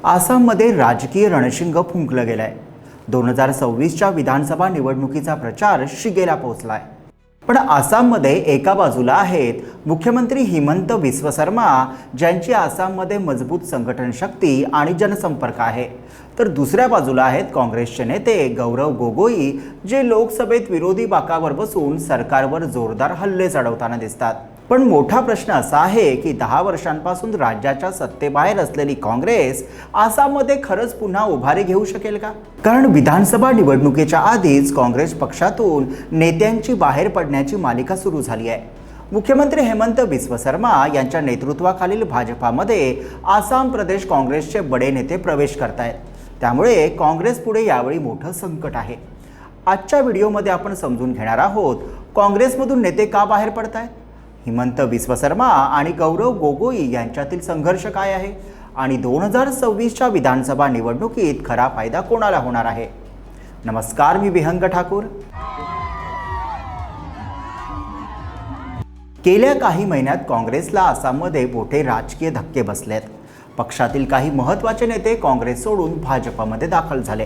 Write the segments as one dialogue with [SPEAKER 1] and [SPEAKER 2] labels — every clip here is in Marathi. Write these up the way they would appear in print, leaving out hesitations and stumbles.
[SPEAKER 1] आसाममध्ये राजकीय रणशिंग फुंकलं गेलंय। 2026च्या विधानसभा निवडणुकीचा प्रचार शिगेला पोहोचलाय। पण आसाममध्ये एका बाजूला आहेत मुख्यमंत्री हिमंत बिस्व शर्मा, ज्यांची आसाममध्ये मजबूत संघटन शक्ती आणि जनसंपर्क आहे, तर दुसऱ्या बाजूला आहेत काँग्रेसचे नेते गौरव गोगोई, जे लोकसभेत विरोधी बाकावर बसून सरकारवर जोरदार हल्ले चढवताना दिसतात। पण मोठा प्रश्न असा आहे की 10 वर्षांपासून राज्याच्या सत्तेबाहेर असलेली काँग्रेस आसाममध्ये खरंच पुन्हा उभारी घेऊ शकेल का? कारण विधानसभा निवडणुकीच्या आधीच काँग्रेस पक्षातून नेत्यांची बाहेर पडण्याची मालिका सुरू झाली आहे। मुख्यमंत्री हिमंत बिस्व शर्मा यांच्या नेतृत्वाखालील भाजपामध्ये आसाम प्रदेश काँग्रेसचे बडे नेते प्रवेश करतायत, त्यामुळे काँग्रेस पुढे यावेळी मोठं संकट आहे। आजच्या व्हिडिओमध्ये आपण समजून घेणार आहोत काँग्रेसमधून नेते का बाहेर पडतायत, हिमंत बिस्व शर्मा आणि गौरव गोगोई यांच्यातील संघर्ष काय आहे, आणि 2026च्या विधानसभा निवडणुकीत खरा फायदा कोणाला होणार आहे। नमस्कार, मी विहंग ठाकूर। गेल्या काही महिन्यात काँग्रेसला आसाममध्ये मोठे राजकीय धक्के बसलेत। पक्षातील काही महत्त्वाचे नेते काँग्रेस सोडून भाजपमध्ये दाखल झाले।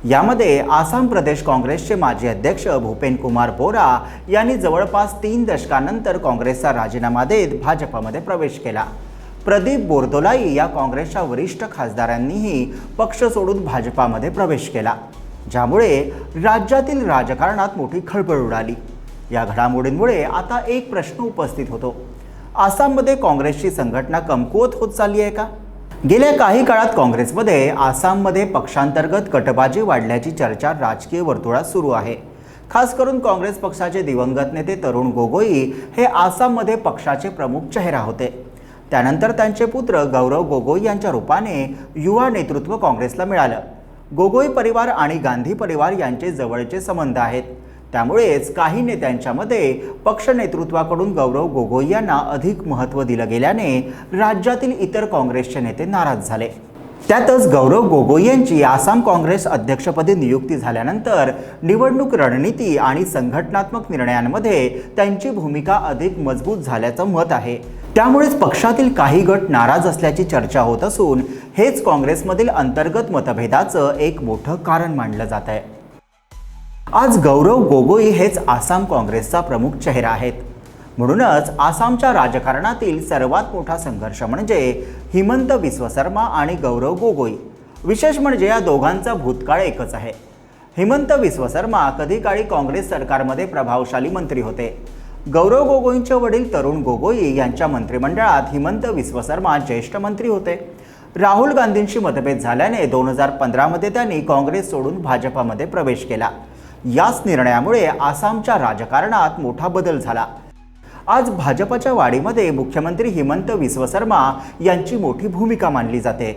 [SPEAKER 1] यामध्ये आसाम प्रदेश काँग्रेसचे माजी अध्यक्ष भूपेन कुमार बोरा यांनी जवळपास 3 दशकांनंतर काँग्रेसचा राजीनामा देत भाजपमध्ये प्रवेश केला। प्रदीप बोरदोलाई या काँग्रेसच्या वरिष्ठ खासदारांनीही पक्ष सोडून भाजपमध्ये प्रवेश केला, ज्यामुळे राज्यातील राजकारणात मोठी खळबळ उडाली। या घडामोडींमुळे आता एक प्रश्न उपस्थित होतो, आसाममध्ये काँग्रेसची संघटना कमकुवत होत चालली आहे का? गेल्या काही काळात काँग्रेसमध्ये आसाममध्ये पक्षांतर्गत गटबाजी वाढल्याची चर्चा राजकीय वर्तुळात सुरू आहे। खास करून काँग्रेस पक्षाचे दिवंगत नेते तरुण गोगोई हे आसाममध्ये पक्षाचे प्रमुख चेहरा होते। त्यानंतर त्यांचे पुत्र गौरव गोगोई यांच्या रूपाने युवा नेतृत्व काँग्रेसला मिळालं। गोगोई परिवार आणि गांधी परिवार यांचे जवळचे संबंध आहेत, त्यामुळेच काही नेत्यांच्यामध्ये पक्ष नेतृत्वाकडून गौरव गोगोई यांना अधिक महत्त्व दिलं गेल्याने राज्यातील इतर काँग्रेसचे नेते नाराज झाले। त्यातच गौरव गोगोई यांची आसाम काँग्रेस अध्यक्षपदी नियुक्ती झाल्यानंतर निवडणूक रणनीती आणि संघटनात्मक निर्णयांमध्ये त्यांची भूमिका अधिक मजबूत झाल्याचं मत आहे। त्यामुळेच पक्षातील काही गट नाराज असल्याची चर्चा होत असून हेच काँग्रेसमधील अंतर्गत मतभेदाचं एक मोठं कारण मानलं जात आहे। आज गौरव गोगोई हेच आसाम काँग्रेसचा प्रमुख चेहरा आहेत, म्हणूनच आसामच्या राजकारणातील सर्वात मोठा संघर्ष म्हणजे हिमंत बिस्व शर्मा आणि गौरव गोगोई। विशेष म्हणजे या दोघांचा भूतकाळ एकच आहे। हिमंत बिस्व शर्मा कधी काळी काँग्रेस सरकारमध्ये प्रभावशाली मंत्री होते। गौरव गोगोईंचे वडील तरुण गोगोई यांच्या मंत्रिमंडळात हिमंत बिस्व शर्मा ज्येष्ठ मंत्री होते। राहुल गांधींशी मतभेद झाल्याने 2015 मध्ये त्यांनी काँग्रेस सोडून भाजपमध्ये प्रवेश केला। याच निर्णयामुळे आसामच्या राजकारणात मोठा बदल झाला। आज भाजपच्या वाढीमध्ये मुख्यमंत्री हिमंत बिस्व शर्मा यांची मोठी भूमिका मानली जाते।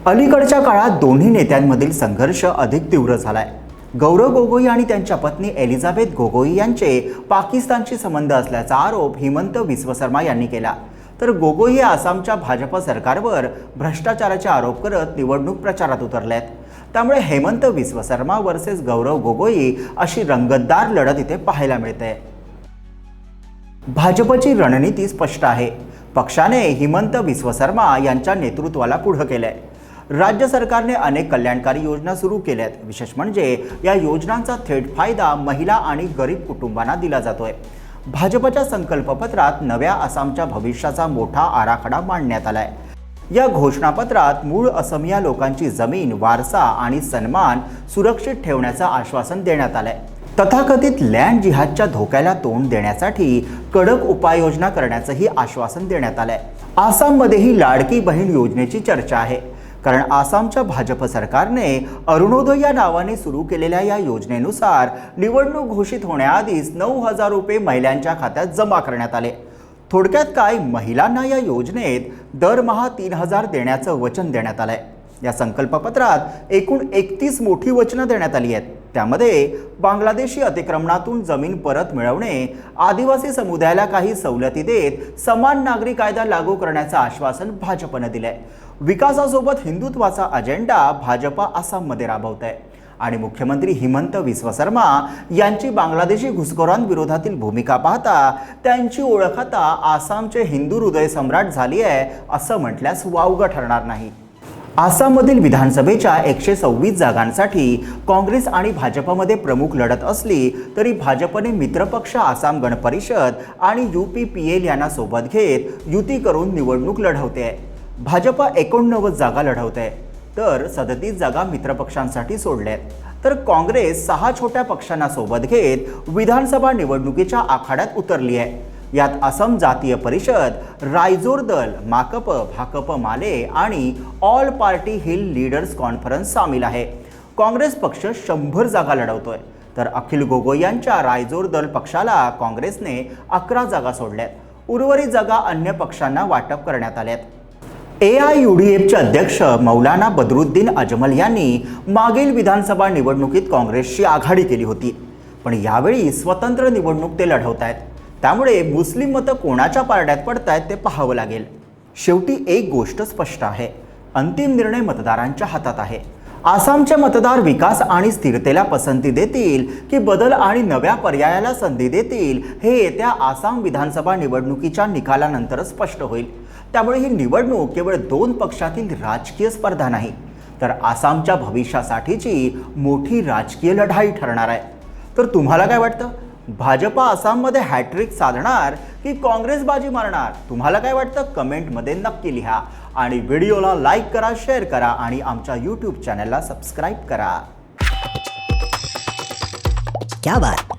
[SPEAKER 1] अलीकडच्या काळात दोन्ही नेत्यांमधील संघर्ष अधिक तीव्र झालाय। गौरव गोगोई आणि त्यांच्या पत्नी एलिझाबेथ गोगोई यांचे पाकिस्तानशी संबंध असल्याचा आरोप हिमंत बिस्व शर्मा यांनी केला, तर गोगोई हे आसामच्या भाजप सरकारवर भ्रष्टाचाराचे आरोप करत निवडणूक प्रचारात उतरलेत। त्यामुळे हिमंत बिस्व शर्मा वर्सेस गौरव गोगोई अशी रंगतदार लढत इथे पाहायला मिळते। भाजपची रणनीती स्पष्ट आहे। पक्षाने हिमंत बिस्व शर्मा यांच्या नेतृत्वाला पुढे केलंय। राज्य सरकारने अनेक कल्याणकारी योजना सुरू केल्यात। विशेष म्हणजे या योजनांचा थेट फायदा महिला आणि गरीब कुटुंबांना दिला जातोय। भाजपच्या संकल्पपत्रात नव्या आसामच्या भविष्याचा मोठा आराखडा मांडण्यात आलाय। या घोषणापत्रात मूळ असमिया लोकांची जमीन, वारसा आणि सन्मान सुरक्षित ठेवण्याचं आश्वासन देण्यात आलंय। तथाकथित लँड जिहादच्या धोक्याला तोंड देण्यासाठी कडक उपाययोजना करण्याचंही आश्वासन देण्यात आलंय। आसाममध्येही लाडकी बहीण योजनेची चर्चा आहे, कारण आसामच्या भाजप सरकारने अरुणोदय या नावाने सुरू केलेल्या या योजनेनुसार निवडणूक घोषित होण्याआधीच 9,000 रुपये महिलांच्या खात्यात जमा करण्यात आले। थोडक्यात काय, महिलांना या योजनेत दरमहा 3,000 देण्याचं वचन देण्यात आलंय। या संकल्पपत्रात एकूण 31 मोठी वचनं देण्यात आली आहेत। त्यामध्ये बांगलादेशी अतिक्रमणातून जमीन परत मिळवणे, आदिवासी समुदायाला काही सवलती देत समान नागरी कायदा लागू करण्याचं आश्वासन भाजपनं दिलंय। विकासासोबत हिंदुत्वाचा अजेंडा भाजप आसाममध्ये राबवत आहे आणि मुख्यमंत्री हिमंत बिस्व शर्मा यांची बांगलादेशी घुसखोरांविरोधातील भूमिका पाहता त्यांची ओळख आता आसामचे हिंदू हृदय सम्राट झाली आहे असं म्हटल्यास वावगं ठरणार नाही। आसाममधील विधानसभेच्या 126 जागांसाठी काँग्रेस आणि भाजपमध्ये प्रमुख लढत असली तरी भाजपने मित्रपक्ष आसाम गण परिषद आणि UPPL यांना सोबत घेत युती करून निवडणूक लढवते. भाजप 89 जागा लढवते तर 37 जागा मित्रपक्षांसाठी सोडल्यात. तर काँग्रेस 6 छोट्या पक्षांना सोबत घेत विधानसभा निवडणुकीच्या आखाड्यात उतरली आहे. यात असम जातीय परिषद, रायजोर दल, माकप, भाकप माले आणि all party hill leaders conference सामील आहे. काँग्रेस पक्ष 100 जागा लढवतोय तर अखिल गोगोई यांच्या रायजोर दल पक्षाला काँग्रेसने 11 जागा सोडल्यात. उर्वरित जागा अन्य पक्षांना वाटप करण्यात आल्यात. AIUDFचे अध्यक्ष मौलाना बदरुद्दीन अजमल यांनी मागील विधानसभा निवडणुकीत काँग्रेसची आघाडी केली होती, पण यावेळी स्वतंत्र निवडणूक ते लढवत आहेत. त्यामुळे मुस्लिम मतं कोणाच्या पारड्यात पडतायत ते पाहावं लागेल. शेवटी एक गोष्ट स्पष्ट आहे, अंतिम निर्णय मतदारांच्या हातात आहे. आसामचे मतदार विकास आणि स्थिरतेला पसंती देतील की बदल आणि नव्या पर्यायाला संधी देतील हे येत्या आसाम विधानसभा निवडणुकीच्या निकालानंतरच स्पष्ट होईल. त्यामुळे ही निवडणूक केवळ 2 पक्षातील राजकीय स्पर्धा नाही, तर आसामच्या भविष्यासाठीची मोठी राजकीय लढाई ठरणार आहे. तर तुम्हाला काय वाटतं? भाजप आसाममध्ये हॅट्रिक साधणार की काँग्रेस बाजी मारणार? तुम्हाला काय वाटतं? कमेंटमध्ये नक्की लिहा आणि व्हिडिओला लाईक करा, शेअर करा आणि आमच्या YouTube चॅनलला सबस्क्राईब करा.
[SPEAKER 2] क्या बात